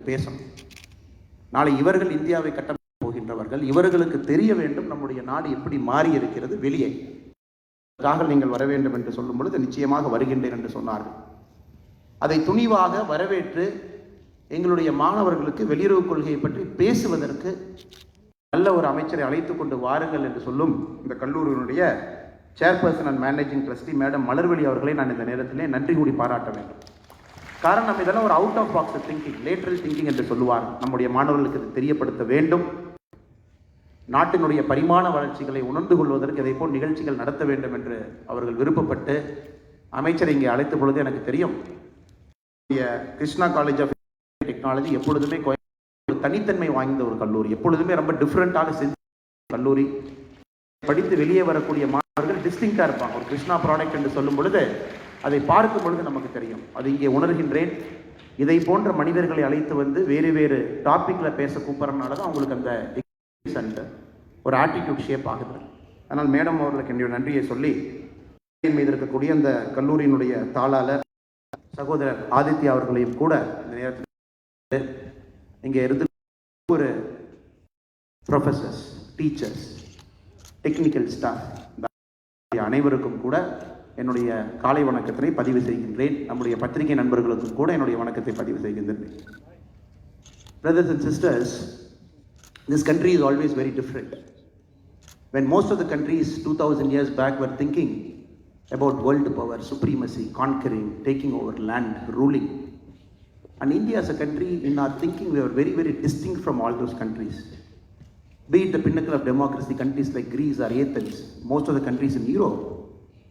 பேசணும். நாளை இவர்கள் இந்தியாவை கட்டமைக்க போகின்றவர்கள், இவர்களுக்கு தெரிய வேண்டும் நம்முடைய நாடு எப்படி மாறி இருக்கிறது வெளியே. அதற்காக நீங்கள் வர வேண்டும் என்று சொல்லும் பொழுது நிச்சயமாக வருகின்றேன் என்று சொன்னார்கள். அதை துணிவாக வரவேற்று எங்களுடைய மாணவர்களுக்கு வெளியுறவு கொள்கையை பற்றி பேசுவதற்கு நல்ல ஒரு அமைச்சரை அழைத்துக் கொண்டு வாருங்கள் என்று சொல்லும் இந்த கல்லூரியினுடைய chairperson and managing trustee madam Malarveli அவர்களை நான் இந்த நேரத்திலே நன்றி கூடி பாராட்ட வேண்டும். காரணம், இதெல்லாம் ஒரு out of box thinking, lateral thinking என்று சொல்லுவார். நம்முடைய மாணவர்களுக்கு இது தெரியப்படுத்த வேண்டும். நாட்டினுடைய பரிமாண வளர்ச்சிகளை உணர்ந்து கொள்வதற்கு இதை போல் நிகழ்ச்சிகள் நடத்த வேண்டும் என்று அவர்கள் விருப்பப்பட்டு அமைச்சரை இங்கே அழைத்த பொழுது எனக்கு தெரியும், கிருஷ்ணா காலேஜ் ஆஃப் டெக்னாலஜி எப்பொழுதுமே தனித்தன்மை வாய்ந்த ஒரு கல்லூரி, எப்பொழுதுமே ரொம்ப டிஃப்ரெண்டாக செஞ்ச கல்லூரி. படித்து வெளியே வரக்கூடிய மாணவர்கள் டிஸ்டிங்காக இருப்பாங்க. ஒரு கிருஷ்ணா ப்ராடக்ட் என்று சொல்லும் பொழுது அதை பார்க்கும் பொழுது நமக்கு தெரியும். அது இங்கே உணர்கின்றேன். இதை போன்ற மனிதர்களை அழைத்து வந்து வேறு வேறு டாப்பிக்கில் பேச கூப்பிட்றதுனால தான் அவங்களுக்கு அந்த அண்ட் ஒரு ஆட்டிடியூட் ஷேப் ஆகுது. அதனால் மேடம் அவர்களுக்கு என்னுடைய நன்றியை சொல்லி மீது இருக்கக்கூடிய அந்த கல்லூரியினுடைய தாளாளர் சகோதரர் ஆதித்யா அவர்களையும் கூட இந்த நேரத்தில் இங்கே இருந்து ஒரு ப்ரொஃபஸர்ஸ், டீச்சர்ஸ், டெக்னிக்கல் ஸ்டாஃப் அனைவருக்கும் கூட என்னுடைய காலை வணக்கத்தினை பதிவு செய்கின்றேன். நம்முடைய பத்திரிகை நண்பர்களுக்கும் கூட என்னுடைய வணக்கத்தை பதிவு செய்கின்றேன். Brothers and sisters, this country is always very different. When most of the countries 2000 years back were thinking about world power, supremacy, conquering, taking over land, ruling, and India as a country, in our thinking, we were very, very distinct from all those countries. Be it the pinnacle of democracy, countries like Greece or Athens, most of the countries in Europe,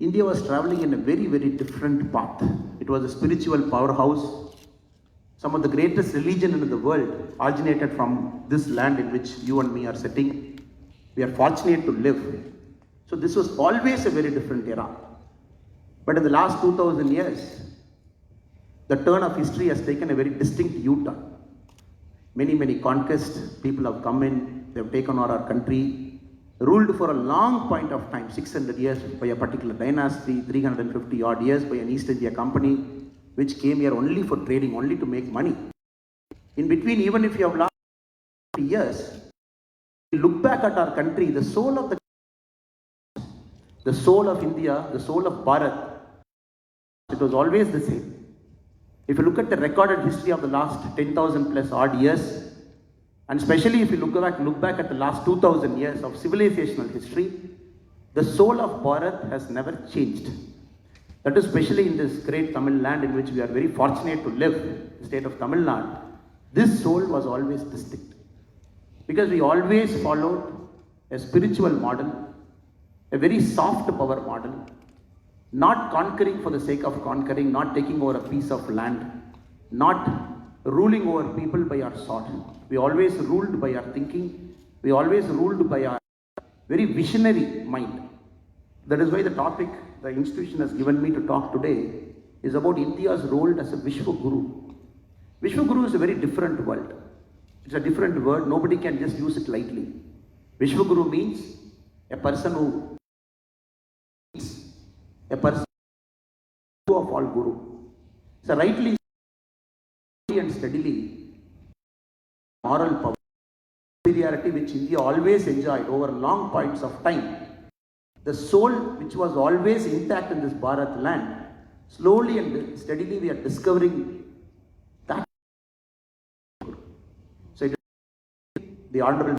India was traveling in a very, very different path. It was a spiritual powerhouse. Some of the greatest religion in the world originated from this land in which you and me are sitting. We are fortunate to live. So this was always a very different era. But in the last 2000 years, the turn of history has taken a very distinct U-turn. Many, many conquests, people have come in, they have taken over our country, ruled for a long point of time, 600 years by a particular dynasty, 350 odd years by an East India company, which came here only for trading, only to make money. In between, even if you have lost 50 years, you look back at our country, the soul of India, the soul of Bharat, it was always the same. If you look at the recorded history of the last 10,000 plus odd years, and especially if you look back at the last 2000 years of civilizational history, the soul of Bharat has never changed. That is especially in this great Tamil land in which we are very fortunate to live, the state of Tamil Nadu. This soul was always distinct. Because we always followed a spiritual model, a very soft power model, not conquering for the sake of conquering, not taking over a piece of land, not ruling over people by our sword. We always ruled by our thinking. We always ruled by our very visionary mind. That is why the topic the institution has given me to talk today is about India's role as a Vishwaguru. Vishwaguru is a very different word. It's a different word. Nobody can just use it lightly. Vishwaguru means a person who is a person of all guru. So rightly and steadily, moral power, superiority which India always enjoyed over long points of time, the soul which was always intact in this Bharat land, slowly and steadily we are discovering that. So it is the honorable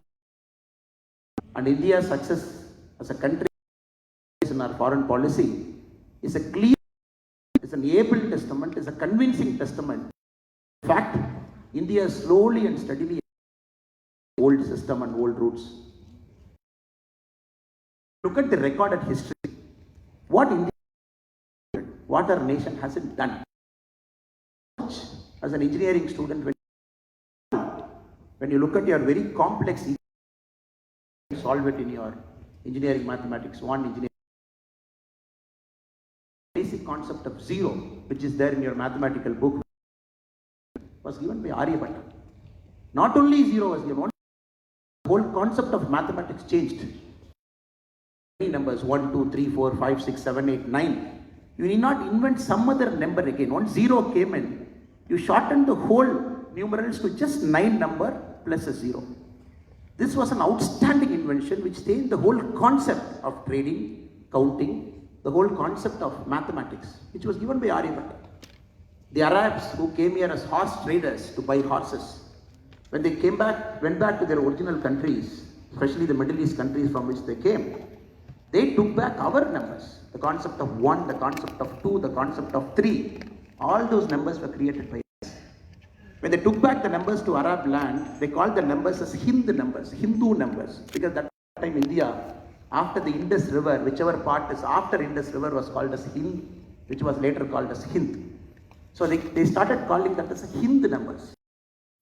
and India's success as a country in our foreign policy is a clear, is an able testament, is a convincing testament. In fact, India slowly and steadily old system and old roots. Look at the recorded history. What India, what our nation hasn't done. As an engineering student, when you look at your very complex, solve it in your engineering mathematics 1, engineering. Basic concept of zero, which is there in your mathematical book, was given by Aryabhatta. Not only zero was given, the whole concept of mathematics changed. Many numbers 1, 2, 3, 4, 5, 6, 7, 8, 9. You need not invent some other number again. Once zero came in, you shortened the whole numerals to just 9 number plus a 0. This was an outstanding invention which changed the whole concept of trading, counting, the whole concept of mathematics, which was given by Aryabhatta. The Arabs who came here as horse traders to buy horses, when they went back to their original countries, especially the Middle East countries from which they came, they took back our numbers. The concept of 1, the concept of 2, the concept of 3, all those numbers were created by us. When they took back the numbers to Arab land, they called the numbers as Hindu numbers, because that time India, after the Indus River, whichever part is after Indus River was called as Hind, which was later called as Hind. So they started calling that as Hindu numbers.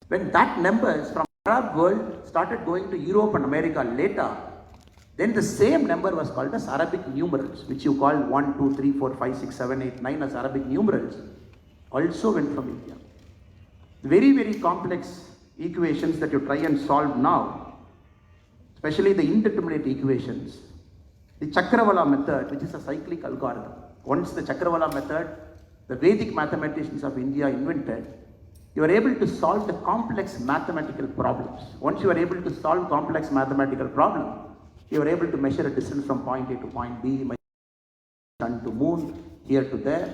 When that numbers from Arab world started going to Europe and America later, then the same number was called as Arabic numerals, which you call 1, 2, 3, 4, 5, 6, 7, 8, 9 as Arabic numerals, also went from India. Very, very complex equations that you try and solve now, especially the indeterminate equations. The Chakravala method, which is a cyclic algorithm. Once the Chakravala method, the Vedic mathematicians of India invented, you are able to solve the complex mathematical problems. Once you are able to solve complex mathematical problems, you are able to measure a distance from point A to point B, sun to moon, here to there,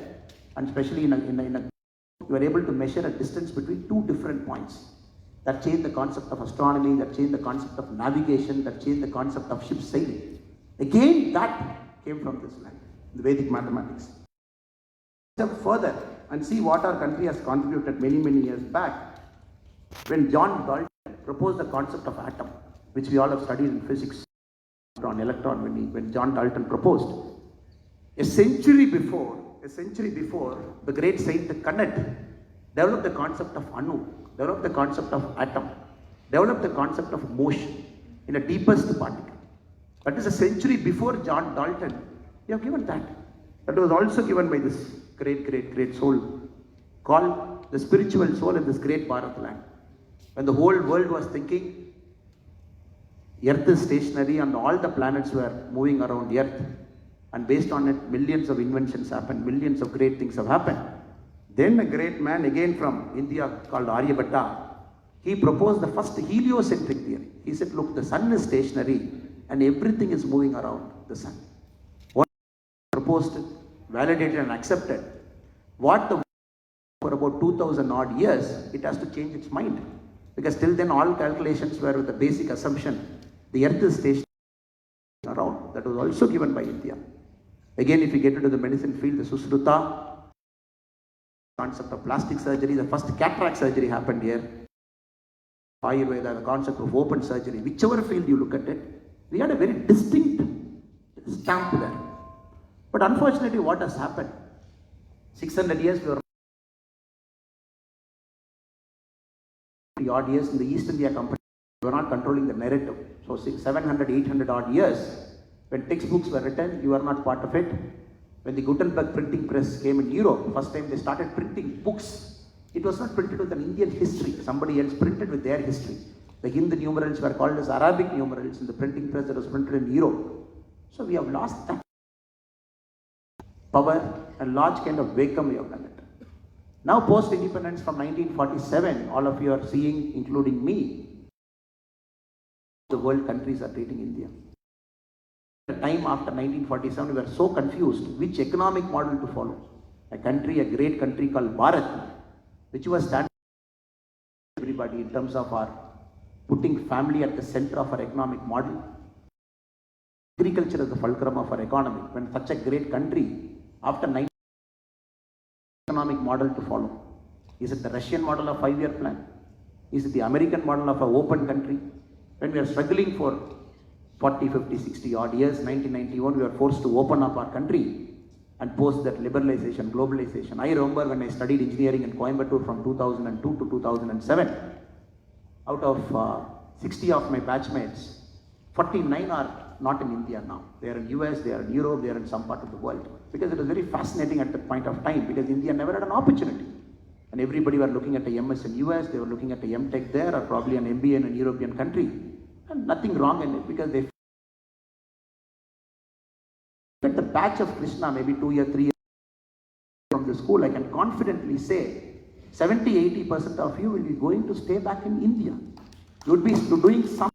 and especially you are able to measure a distance between two different points. That changed the concept of astronomy, that changed the concept of navigation, that changed the concept of ship sailing. Again, that came from this land, the Vedic mathematics. Step further and see what our country has contributed many, many years back. When John Dalton proposed the concept of atom, which we all have studied in physics, on electron, when John Dalton proposed. A century before, the great Saint Kannad developed the concept of Anu, developed the concept of atom, developed the concept of motion in the deepest particle. That is a century before John Dalton. We have given that. That was also given by this great soul, called the spiritual soul in this great Bharat land. When the whole world was thinking Earth is stationary and all the planets were moving around Earth, and based on it, millions of inventions happened, millions of great things have happened. Then a great man again from India called Aryabhatta, he proposed the first heliocentric theory. He said, look, the sun is stationary and everything is moving around the sun. What proposed, validated and accepted, what the for about 2000 odd years, it has to change its mind. Because till then all calculations were with the basic assumption, the earth is stationary around. That was also given by India. Again, if you get into the medicine field, the Susruta, concept of plastic surgery, the first cataract surgery happened here. Ayurveda, the concept of open surgery, whichever field you look at it, we had a very distinct stamp there. But unfortunately, what has happened? 600 years we were odd years in the East India Company, we were not controlling the narrative. So 700, 800 odd years, when textbooks were written, you are not part of it. When the Gutenberg printing press came in Europe, first time they started printing books, it was not printed with an Indian history. Somebody else printed with their history. The Hindu numerals were called as Arabic numerals in the printing press that was printed in Europe. So we have lost that power and large kind of Vakam we have done it. Now post-independence from 1947, all of you are seeing, including me, the world countries are treating India. At the time after 1947, we were so confused which economic model to follow. A country, a great country called Bharat, which was standing for everybody in terms of our putting family at the center of our economic model. Agriculture is the fulcrum of our economy. When such a great country, after 19 economic model to follow. Is it the Russian model of 5-year plan? Is it the American model of an open country? When we are struggling for 40, 50, 60 odd years, 1991, we were forced to open up our country and post that liberalization, globalization. I remember when I studied engineering in Coimbatore from 2002 to 2007, out of 60 of my batchmates, 49 are not in India now. They are in US, they are in Europe, they are in some part of the world. Because it was very fascinating at that point of time, because India never had an opportunity. And everybody were looking at a MS in US, they were looking at a MTech there, or probably an MBA in a European country. And nothing wrong in it, because they at the batch of Krishna, maybe 2 years, 3 years from the school, I can confidently say 70-80% of you will be going to stay back in India. You would be doing some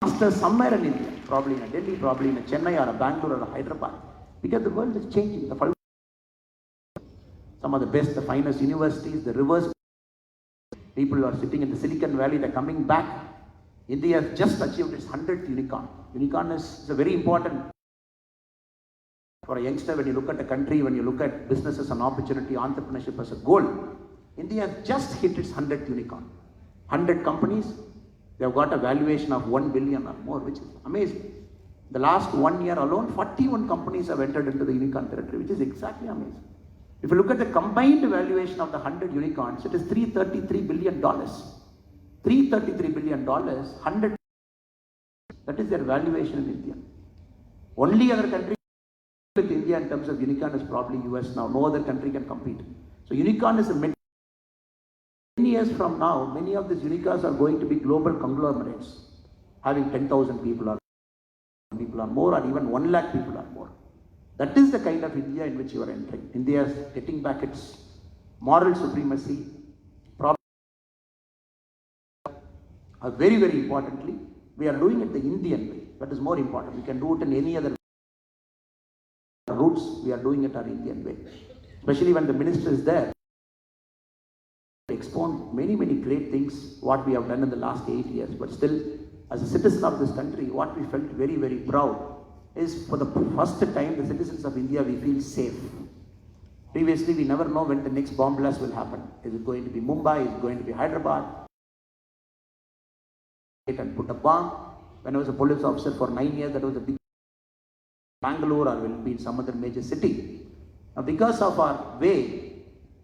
masters somewhere in India, probably in a Delhi, probably in a Chennai or a Bangalore or a Hyderabad, because the world is changing. Some of the best, the finest universities, the rivers, people are sitting in the Silicon Valley, they're coming back. India has just achieved its 100th unicorn. Unicorn is a very important for a youngster. When you look at a country, when you look at business as an opportunity, entrepreneurship as a goal, India has just hit its 100th unicorn. 100 companies, they have got a valuation of 1 billion or more, which is amazing. The last 1 year alone, 41 companies have entered into the unicorn territory, which is exactly amazing. If you look at the combined valuation of the 100 unicorns, it is $333 billion. $333 billion, 100, that is their valuation in India. Only other country with India in terms of unicorn is probably US now. No other country can compete. So unicorn is a many years from now, many of these unicorns are going to be global conglomerates, having 10,000 people or more, or even 1 lakh people or more. That is the kind of India in which you are entering. India is getting back its moral supremacy. Very, very importantly, we are doing it the Indian way. That is more important. We can do it in any other routes. We are doing it our Indian way. Especially when the minister is there. Expound many, many great things, what we have done in the last 8 years. But still, as a citizen of this country, what we felt very, very proud is for the first time, the citizens of India, we feel safe. Previously, we never know when the next bomb blast will happen. Is it going to be Mumbai? Is it going to be Hyderabad? And put a bomb. When I was a police officer for 9 years, that was a big Bangalore, or will be in some other major city. Now, because of our way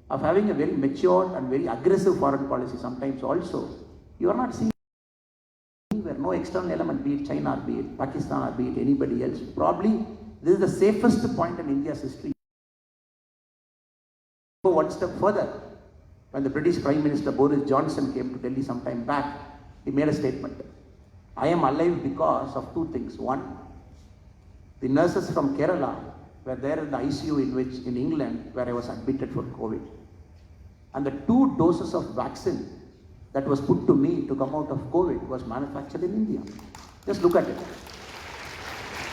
of having a very mature and very aggressive foreign policy, sometimes also, you are not seeing where no external element, be it China, or be it Pakistan, or be it anybody else. Probably this is the safest point in India's history. Go one step further. When the British Prime Minister Boris Johnson came to Delhi some time back, he made a statement. I am alive because of 2 things. One, the nurses from Kerala were there in the ICU in England, where I was admitted for COVID. And the 2 doses of vaccine that was put to me to come out of COVID was manufactured in India. Just look at it.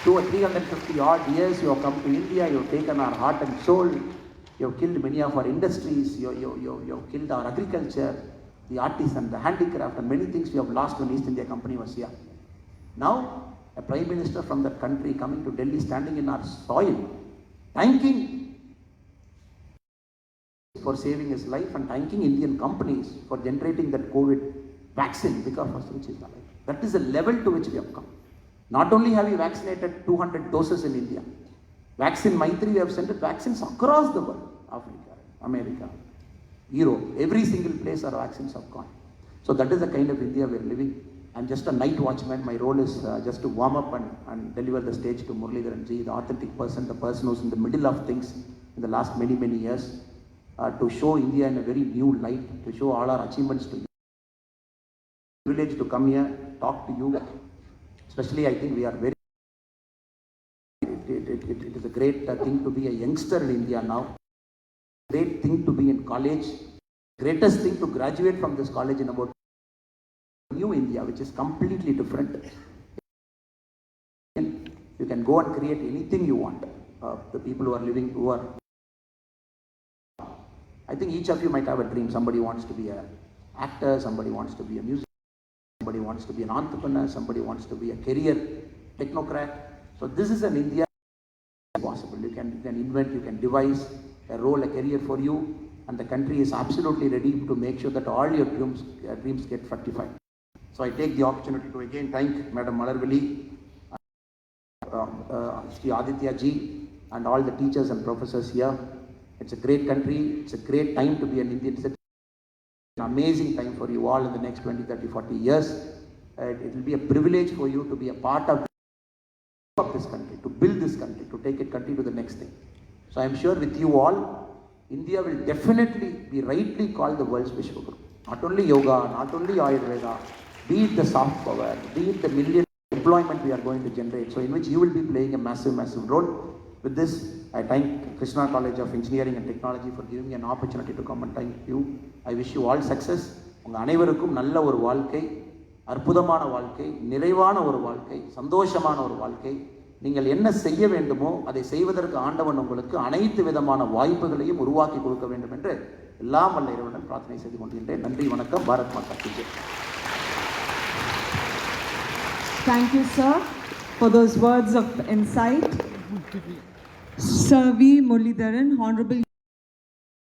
200 or 350 odd years you have come to India, you have taken our heart and soul, you have killed many of our industries, you have killed our agriculture, the artisan, the handicraft, and many things we have lost when East India Company was here. Now, a Prime Minister from that country coming to Delhi, standing in our soil, thanking for saving his life and thanking Indian companies for generating that COVID vaccine because of which is alive. That is the level to which we have come. Not only have we vaccinated 200 doses in India, Vaccine Maitri, we have sent vaccines across the world, Africa, America, Europe, every single place our vaccines have gone. So that is the kind of India we are living. I'm just a night watchman. My role is just to warm up and deliver the stage to Muralidharan Ji, the authentic person, the person who's in the middle of things in the last many, many years, to show India in a very new light, to show all our achievements to you. Privilege to come here, talk to you. Especially, I think we are very, it is a great thing to be a youngster in India now. Great thing to be in college. Greatest thing to graduate from this college in about new India, which is completely different. You can go and create anything you want. The people who are living, I think each of you might have a dream. Somebody wants to be an actor, somebody wants to be a musician, somebody wants to be an entrepreneur, somebody wants to be a career technocrat. So this is an India possible. You can invent, you can devise a role, a career for you, and the country is absolutely ready to make sure that all your dreams get fructified. So I take the opportunity to again thank Madam Malarvali, Sri Aditya Ji, and all the teachers and professors here. It's a great country. It's a great time to be an Indian citizen. An amazing time for you all in the next 20, 30, 40 years. It will be a privilege for you to be a part of this country, to build this country, to take a country to the next thing. So I am sure with you all, India will definitely be rightly called the world's Vishwaguru. Not only yoga, not only Ayurveda, be it the soft power, be it the million employment we are going to generate, so in which you will be playing a massive, massive role. With this, I thank Krishna College of Engineering and Technology for giving me an opportunity to come and thank you. I wish you all success. உங்கள் அனைவருக்கும் நல்ல ஒரு வாழ்க்கை, அற்புதமான வாழ்க்கை, நிறைவான ஒரு வாழ்க்கை, சந்தோஷமான ஒரு வாழ்க்கை. நீங்கள் என்ன செய்ய வேண்டுமோ அதை செய்வதற்கு ஆண்டவன் உங்களுக்கு அனைத்து விதமான வாய்ப்புகளையும் உருவாக்கி கொடுக்க வேண்டும் என்று எல்லாம் வல்ல இறைவனிடம் பிரார்த்தனை செய்து கொண்டிருக்கிறேன். நன்றி, வணக்கம். பாரத் மாதா கி Jai. Thank you, sir, for those words of insight. Sir V. Muralidharan, Honorable